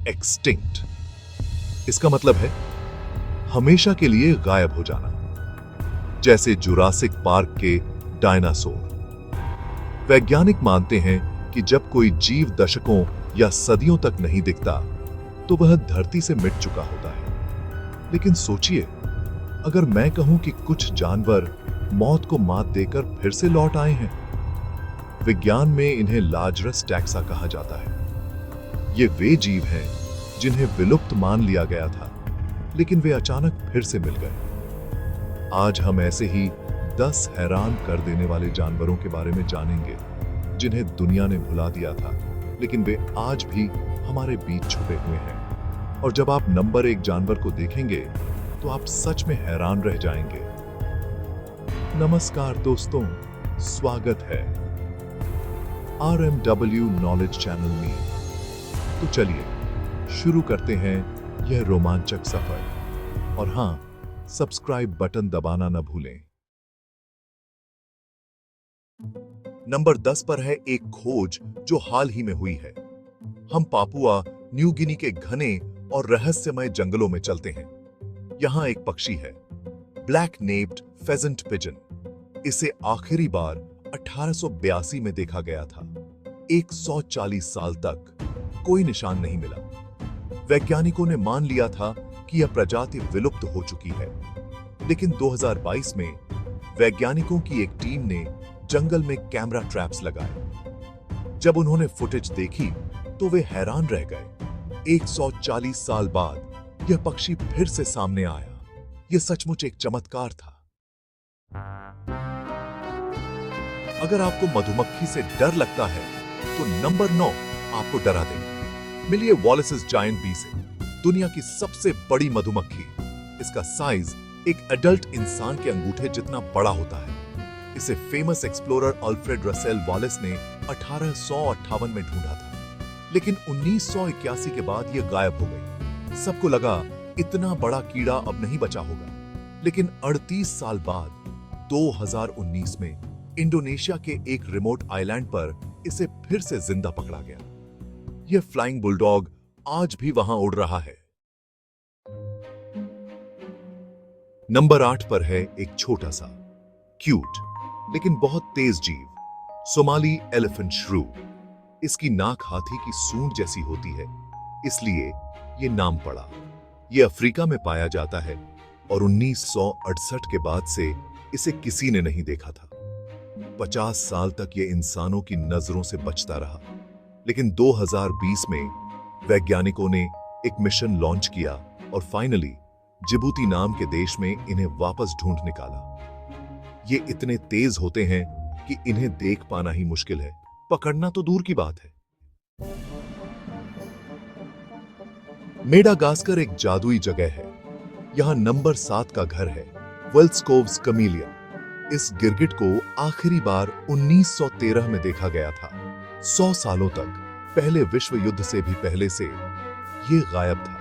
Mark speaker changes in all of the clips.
Speaker 1: Extinct. इसका मतलब है हमेशा के लिए गायब हो जाना, जैसे जुरासिक पार्क के डायनासोर। वैज्ञानिक मानते हैं कि जब कोई जीव दशकों या सदियों तक नहीं दिखता तो वह धरती से मिट चुका होता है। लेकिन सोचिए, अगर मैं कहूं कि कुछ जानवर मौत को मात देकर फिर से लौट आए हैं। विज्ञान में इन्हें लाजरस टैक्सा कहा जाता है। ये वे जीव हैं जिन्हें विलुप्त मान लिया गया था, लेकिन वे अचानक फिर से मिल गए। आज हम ऐसे ही 10 हैरान कर देने वाले जानवरों के बारे में जानेंगे जिन्हें दुनिया ने भुला दिया था, लेकिन वे आज भी हमारे बीच छुपे हुए हैं। और जब आप नंबर 1 जानवर को देखेंगे तो आप सच में हैरान रह जाएंगे। नमस्कार दोस्तों, स्वागत है RMW नॉलेज चैनल में। तो चलिए शुरू करते हैं यह रोमांचक सफर। और हां, सब्सक्राइब बटन दबाना न भूलें। नंबर 10 पर है एक खोज जो हाल ही में हुई है। हम पापुआ न्यू गिनी के घने और रहस्यमय जंगलों में चलते हैं। यहां एक पक्षी है, ब्लैक नेप्ड फेजेंट पिजन। इसे आखिरी बार 1882 में देखा गया था। 140 साल तक कोई निशान नहीं मिला। वैज्ञानिकों ने मान लिया था कि यह प्रजाति विलुप्त हो चुकी है, लेकिन 2022 में वैज्ञानिकों की एक टीम ने जंगल में कैमरा ट्रैप्स लगाए। जब उन्होंने फुटेज देखी तो वे हैरान रह गए। 140 साल बाद यह पक्षी फिर से सामने आया। यह सचमुच एक चमत्कार था। अगर आपको मधुमक्खी से डर लगता है तो नंबर 9 आपको डरा देगा। मिलिए वॉलिस's जायंट बी से, दुनिया की सबसे बड़ी मधुमक्खी। इसका साइज एक एडल्ट इंसान के अंगूठे जितना बड़ा होता है। इसे फेमस एक्सप्लोरर अल्फ्रेड रसेल वॉलिस ने 1858 में ढूंढा था, लेकिन 1981 के बाद यह गायब हो गई। सबको लगा इतना बड़ा कीड़ा अब नहीं बचा होगा, लेकिन 38 साल बाद 2019 में इंडोनेशिया के एक रिमोट आइलैंड पर इसे फिर से जिंदा पकड़ा गया। यह फ्लाइंग बुलडॉग आज भी वहां उड़ रहा है। नंबर 8 पर है एक छोटा सा, क्यूट लेकिन बहुत तेज जीव, सोमाली एलिफेंट श्रू। इसकी नाक हाथी की सूंड जैसी होती है, इसलिए यह नाम पड़ा। यह अफ्रीका में पाया जाता है और 1968 के बाद से इसे किसी ने नहीं देखा था। 50 साल तक यह इंसानों की नजरों से बचता रहा, लेकिन 2020 में वैज्ञानिकों ने एक मिशन लॉन्च किया और फाइनली जिबूती नाम के देश में इन्हें वापस ढूंढ निकाला। ये इतने तेज होते हैं कि इन्हें देख पाना ही मुश्किल है, पकड़ना तो दूर की बात है। मेडागास्कर एक जादुई जगह है। यहां नंबर 7 का घर है, वेल्सकोव्स कमीलिया। इस गिरगिट को आखिरी बार 1913 में देखा गया था। 100 सालों तक, पहले विश्व युद्ध से भी पहले से ये गायब था।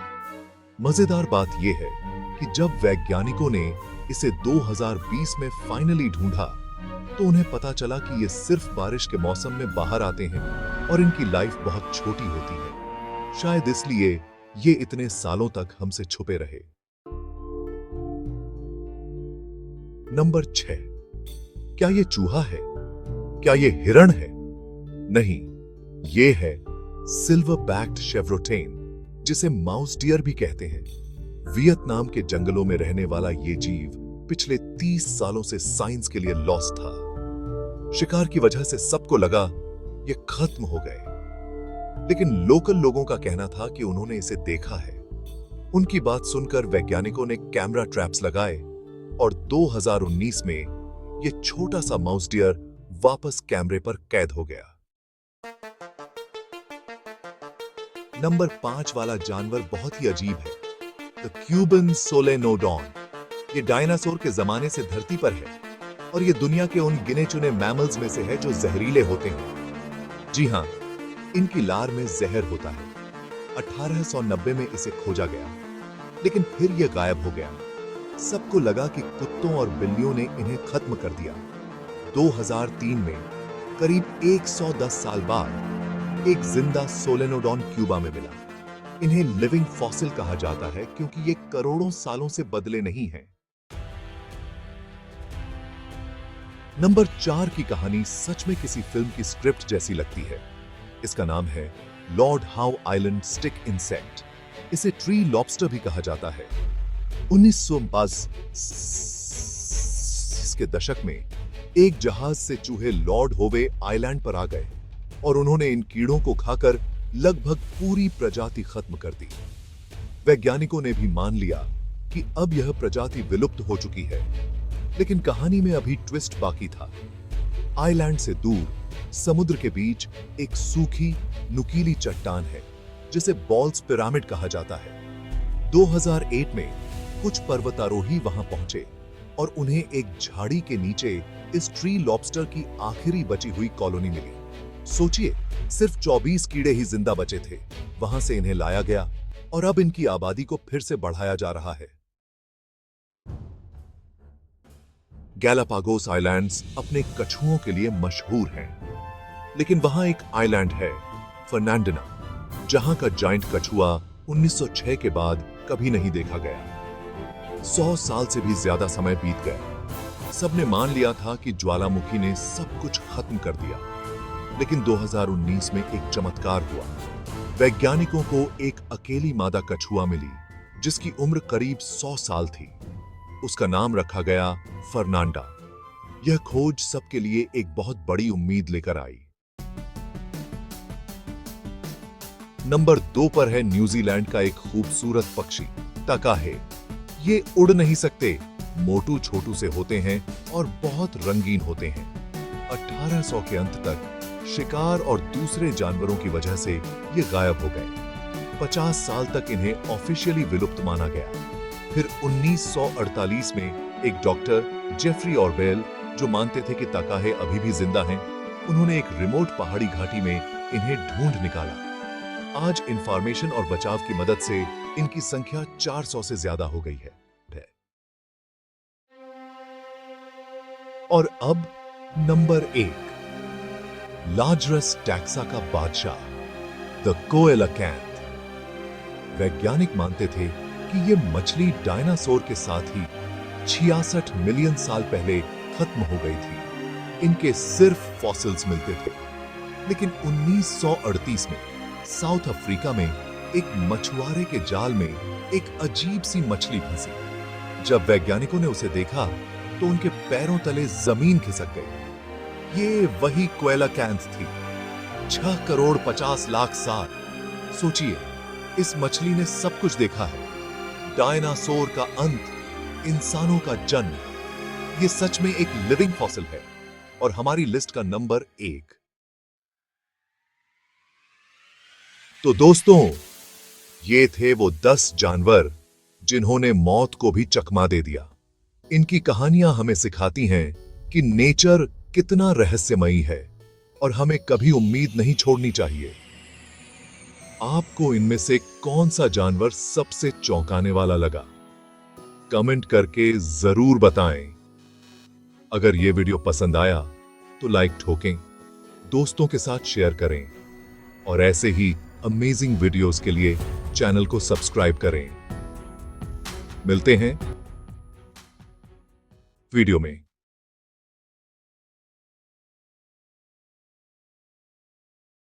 Speaker 1: मजेदार बात यह है कि जब वैज्ञानिकों ने इसे 2020 में फाइनली ढूंढा तो उन्हें पता चला कि ये सिर्फ बारिश के मौसम में बाहर आते हैं और इनकी लाइफ बहुत छोटी होती है। शायद इसलिए ये इतने सालों तक हमसे छुपे रहे। नंबर 6, क्या ये चूहा है? क्या ये हिरण है? नहीं, ये है सिल्वर बैक्ड शेवरोटेन, जिसे माउस डियर भी कहते हैं। वियतनाम के जंगलों में रहने वाला ये जीव पिछले 30 सालों से साइंस के लिए लॉस्ट था। शिकार की वजह से सबको लगा ये खत्म हो गए, लेकिन लोकल लोगों का कहना था कि उन्होंने इसे देखा है। उनकी बात सुनकर वैज्ञानिकों ने कैमरा ट्रैप्स लगाए और 2019 में ये छोटा सा माउस डियर वापस कैमरे पर कैद हो गया। नंबर 5 वाला जानवर बहुत ही अजीब है, द क्यूबन सोलेनोडॉन। ये डायनासोर के जमाने से धरती पर है और ये दुनिया के उन गिने चुने मैमल्स में से है जो जहरीले होते हैं। जी हां, इनकी लार में जहर होता है। 1890 में इसे खोजा गया, लेकिन फिर यह गायब हो गया। सबको लगा कि कुत्तों और बिल्लियों ने इन्हें खत्म कर दिया। 2003 में करीब 110 साल बाद एक जिंदा सोलेनोडॉन क्यूबा में मिला। इन्हें लिविंग फॉसिल कहा जाता है क्योंकि ये करोड़ों सालों से बदले नहीं हैं। नंबर 4 की कहानी सच में किसी फिल्म की स्क्रिप्ट जैसी लगती है। इसका नाम है Lord how island stick insect. इसे ट्री लॉबस्टर भी कहा जाता है। 1950 के दशक में एक जहाज से चूहे लॉर्ड होवे आइलैंड पर आ गए और उन्होंने इन कीड़ों को खाकर लगभग पूरी प्रजाति खत्म कर दी। वैज्ञानिकों ने भी मान लिया कि अब यह प्रजाति विलुप्त हो चुकी है, लेकिन कहानी में अभी ट्विस्ट बाकी था। आइलैंड से दूर समुद्र के बीच एक सूखी नुकीली चट्टान है जिसे बॉल्स पिरामिड कहा जाता है। 2008 में कुछ पर्वतारोही वहां पहुंचे और उन्हें एक झाड़ी के नीचे इस ट्री लॉबस्टर की आखिरी बची हुई कॉलोनी मिली। सोचिए, सिर्फ 24 कीड़े ही जिंदा बचे थे। वहां से इन्हें लाया गया और अब इनकी आबादी को फिर से बढ़ाया जा रहा है। गैलापागोस आइलैंड्स अपने कछुओं के लिए मशहूर हैं, लेकिन वहां एक आइलैंड है, फर्नांडिना, जहां का जायंट कछुआ 1906 के बाद कभी नहीं देखा गया। 100 साल से भी ज्यादा समय बीत गया। सबने मान लिया था कि ज्वालामुखी ने सब कुछ खत्म कर दिया, लेकिन 2019 में एक चमत्कार हुआ। वैज्ञानिकों को एक अकेली मादा कछुआ मिली जिसकी उम्र करीब 100 साल थी। उसका नाम रखा गया फर्नांडा। यह खोज सबके लिए एक बहुत बड़ी उम्मीद लेकर आई। नंबर 2 पर है न्यूजीलैंड का एक खूबसूरत पक्षी, तकाहे। ये उड़ नहीं सकते, मोटू छोटू से होते हैं और बहुत रंगीन होते हैं। 1800 के अंत तक शिकार और दूसरे जानवरों की वजह से ये गायब हो गए। 50 साल तक इन्हें ऑफिशियली विलुप्त माना गया। फिर 1948 में एक डॉक्टर जेफरी ऑरवेल, जो मानते थे कि तकाहे अभी भी जिंदा हैं, उन्होंने एक रिमोट पहाड़ी घाटी में इन्हें ढूंढ निकाला। आज इंफॉर्मेशन और बचाव की मदद से इनकी संख्या 400 से ज्यादा हो गई है। और अब नंबर 1, लार्जरस टैक्सा का बादशाह, द कोएलाकैंथ। वैज्ञानिक मानते थे कि ये मछली डायनासोर के साथ ही 66 मिलियन साल पहले खत्म हो गई थी। इनके सिर्फ फॉसिल्स मिलते थे, लेकिन 1938 में साउथ अफ्रीका में एक मछुआरे के जाल में एक अजीब सी मछली फंसी। जब वैज्ञानिकों ने उसे देखा तो उनके पैरों तले जमीन खिसक गई। ये वही कोएलाकैंथ थी। 6 करोड़ 50 लाख साल। सोचिए, इस मछली ने सब कुछ देखा है, डायनासोर का अंत, इंसानों का जन्म। ये सच में एक लिविंग फॉसिल है और हमारी लिस्ट का नंबर 1। तो दोस्तों, ये थे वो 10 जानवर जिन्होंने मौत को भी चकमा दे दिया। इनकी कहानियां हमें सिखाती हैं कि नेचर कितना रहस्यमयी है और हमें कभी उम्मीद नहीं छोड़नी चाहिए। आपको इनमें से कौन सा जानवर सबसे चौंकाने वाला लगा? कमेंट करके जरूर बताएं। अगर यह वीडियो पसंद आया तो लाइक ठोकें, दोस्तों के साथ शेयर करें और ऐसे ही अमेजिंग वीडियोस के लिए चैनल को सब्सक्राइब करें। मिलते हैं वीडियो में।